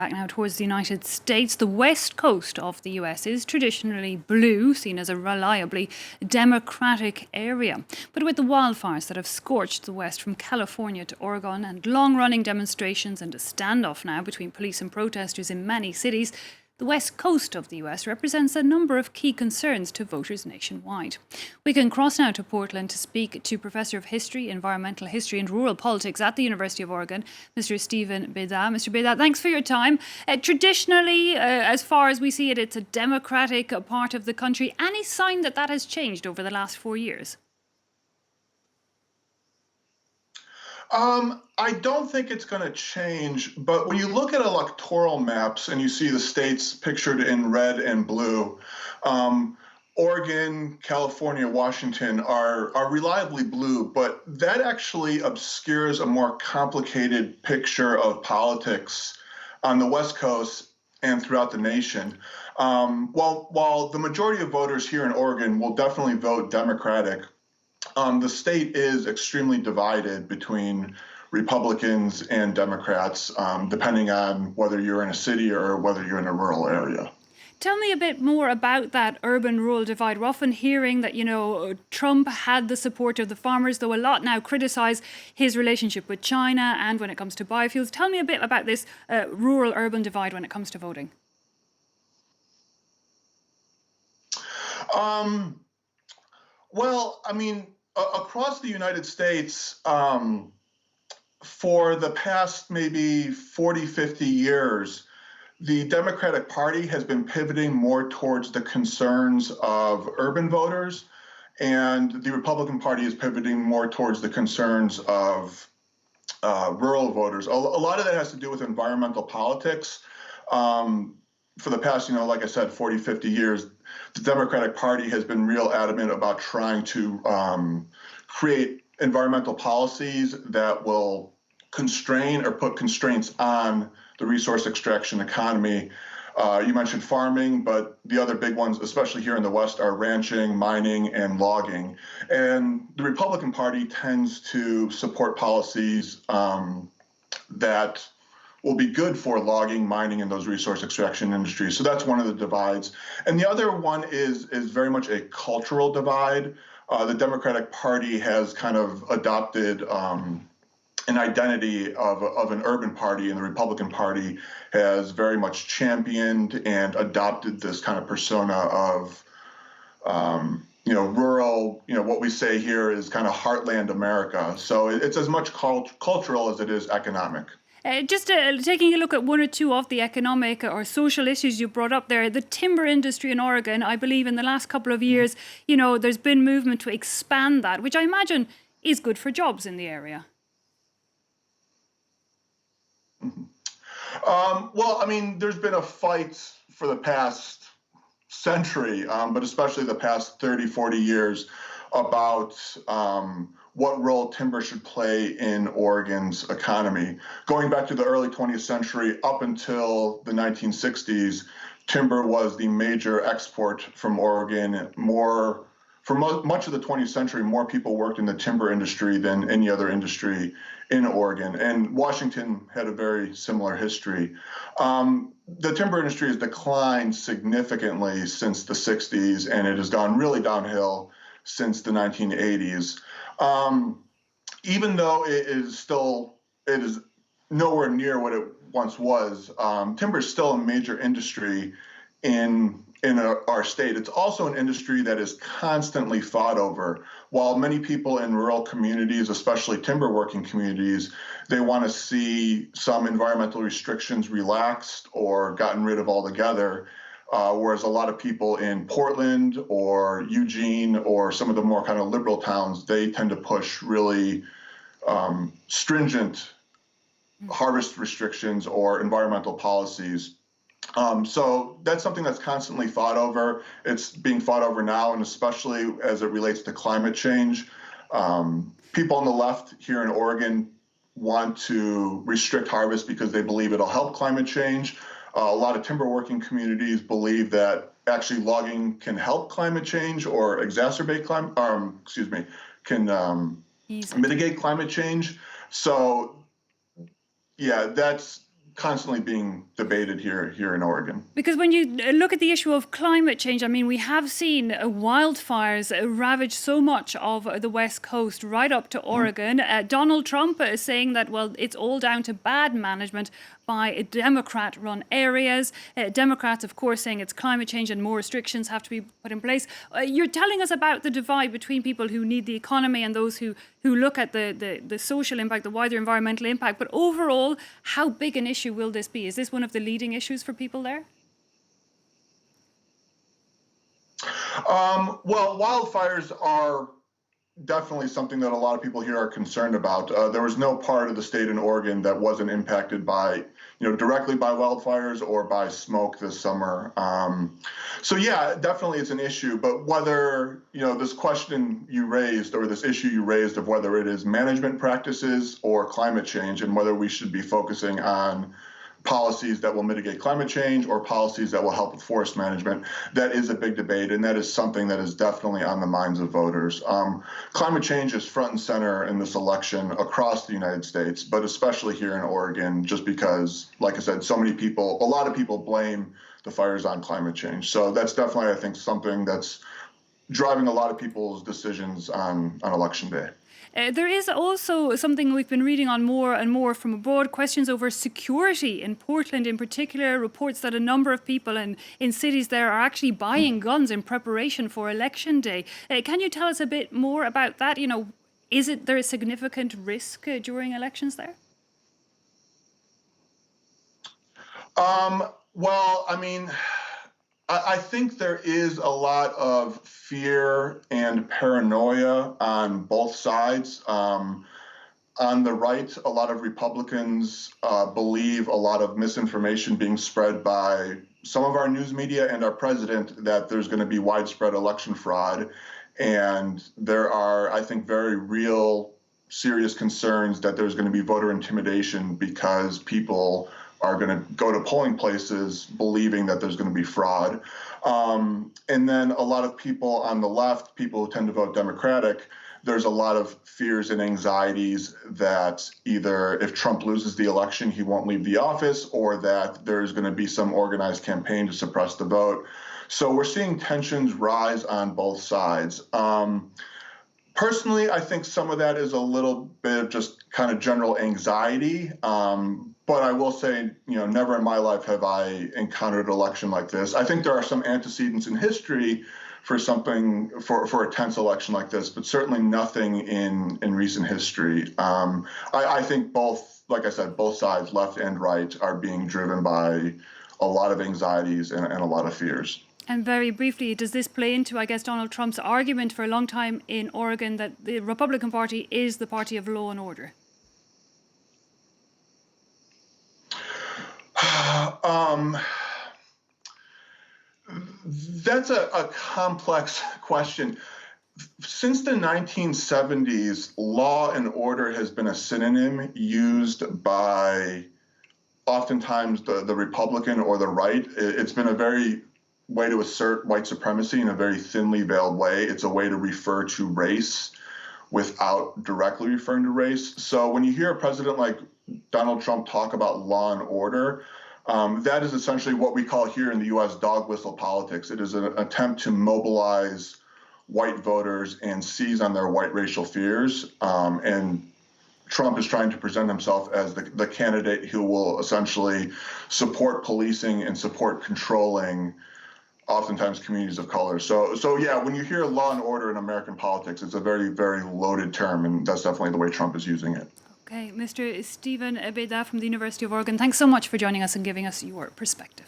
Back now towards the United States, the west coast of the US is traditionally blue, seen as a reliably democratic area. But with the wildfires that have scorched the west from California to Oregon and long-running demonstrations and a standoff now between police and protesters in many cities, the west coast of the US represents a number of key concerns to voters nationwide. We can cross now to Portland to speak to Professor of History, Environmental History and Rural Politics at the University of Oregon, Mr. Stephen Beda. Mr. Beda, thanks for your time. Traditionally, as far as we see it, it's a democratic part of the country. Any sign that that has changed over the last 4 years? I don't think it's going to change, but when you look at electoral maps and you see the states pictured in red and blue, Oregon, California, Washington are reliably blue, but that actually obscures a more complicated picture of politics on the West Coast and throughout the nation. While the majority of voters here in Oregon will definitely vote Democratic, the state is extremely divided between Republicans and Democrats, depending on whether you're in a city or whether you're in a rural area. Tell me a bit more about that urban-rural divide. We're often hearing that, Trump had the support of the farmers, though a lot now criticise his relationship with China and when it comes to biofuels. Tell me a bit about this rural-urban divide when it comes to voting. Well, I mean, across the United States, for the past maybe 40, 50 years, the Democratic Party has been pivoting more towards the concerns of urban voters, and the Republican Party is pivoting more towards the concerns of rural voters. A lot of that has to do with environmental politics. For the past, like I said, 40, 50 years, the Democratic Party has been real adamant about trying to create environmental policies that will constrain or put constraints on the resource extraction economy. You mentioned farming, but the other big ones, especially here in the West, are ranching, mining, and logging. And the Republican Party tends to support policies that will be good for logging, mining, and those resource extraction industries. So that's one of the divides. And the other one is very much a cultural divide. The Democratic Party has kind of adopted an identity of an urban party, and the Republican Party has very much championed and adopted this kind of persona of rural, what we say here is kind of heartland America. So it's as much cultural as it is economic. Just taking a look at one or two of the economic or social issues you brought up there, the timber industry in Oregon, I believe in the last couple of years, there's been movement to expand that, which I imagine is good for jobs in the area. Well, I mean, there's been a fight for the past century, but especially the past 30, 40 years about what role timber should play in Oregon's economy. Going back to the early 20th century up until the 1960s, timber was the major export from Oregon. For much of the 20th century, more people worked in the timber industry than any other industry in Oregon. And Washington had a very similar history. The timber industry has declined significantly since the 60s, and it has gone really downhill since the 1980s. Even though it is nowhere near what it once was, timber is still a major industry in our state. It's also an industry that is constantly fought over. While many people in rural communities, especially timber working communities, they want to see some environmental restrictions relaxed or gotten rid of altogether. Whereas a lot of people in Portland or Eugene or some of the more kind of liberal towns, they tend to push really stringent harvest restrictions or environmental policies. So that's something that's constantly fought over. It's being fought over now, and especially as it relates to climate change. People on the left here in Oregon want to restrict harvest because they believe it'll help climate change. A lot of timber working communities believe that actually logging can help climate change or exacerbate mitigate climate change. So, yeah, that's constantly being debated here in Oregon. Because when you look at the issue of climate change, I mean, we have seen wildfires ravage so much of the West Coast right up to Oregon. Donald Trump is saying that, well, it's all down to bad management by Democrat-run areas. Democrats, of course, saying it's climate change and more restrictions have to be put in place. You're telling us about the divide between people who need the economy and those who look at the social impact, the wider environmental impact. But overall, how big an issue will this be? Is this one of the leading issues for people there? Well, wildfires are definitely something that a lot of people here are concerned about. There was no part of the state in Oregon that wasn't impacted by, directly by wildfires or by smoke this summer. So yeah, definitely it's an issue. But whether, this question you raised or this issue you raised of whether it is management practices or climate change and whether we should be focusing on policies that will mitigate climate change or policies that will help with forest management, that is a big debate, and that is something that is definitely on the minds of voters. Climate change is front and center in this election across the United States, but especially here in Oregon, just because, like I said, a lot of people blame the fires on climate change. So that's definitely, I think, something that's driving a lot of people's decisions on election day. There is also something we've been reading on more and more from abroad, questions over security in Portland in particular, reports that a number of people in cities there are actually buying guns in preparation for Election Day. Can you tell us a bit more about that? Is there a significant risk during elections there? Well, I mean, I think there is a lot of fear and paranoia on both sides. On the right, a lot of Republicans believe a lot of misinformation being spread by some of our news media and our president that there's going to be widespread election fraud. And there are, I think, very real, serious concerns that there's going to be voter intimidation because people are going to go to polling places believing that there's going to be fraud. And then a lot of people on the left, people who tend to vote Democratic, there's a lot of fears and anxieties that either if Trump loses the election, he won't leave the office, or that there's going to be some organized campaign to suppress the vote. So we're seeing tensions rise on both sides. Personally, I think some of that is a little bit of just kind of general anxiety. But I will say, never in my life have I encountered an election like this. I think there are some antecedents in history for a tense election like this, but certainly nothing in recent history. I think like I said, both sides, left and right, are being driven by a lot of anxieties and a lot of fears. And very briefly, does this play into, I guess, Donald Trump's argument for a long time in Oregon that the Republican Party is the party of law and order? That's a complex question. Since the 1970s, law and order has been a synonym used by oftentimes the Republican or the right. It's been a very way to assert white supremacy in a very thinly veiled way. It's a way to refer to race without directly referring to race. So when you hear a president like Donald Trump talk about law and order, that is essentially what we call here in the U.S. dog whistle politics. It is an attempt to mobilize white voters and seize on their white racial fears. And Trump is trying to present himself as the candidate who will essentially support policing and support controlling oftentimes communities of color. So yeah, when you hear law and order in American politics, it's a very, very loaded term, and that's definitely the way Trump is using it. Okay, Mr. Stephen Beda from the University of Oregon, thanks so much for joining us and giving us your perspective.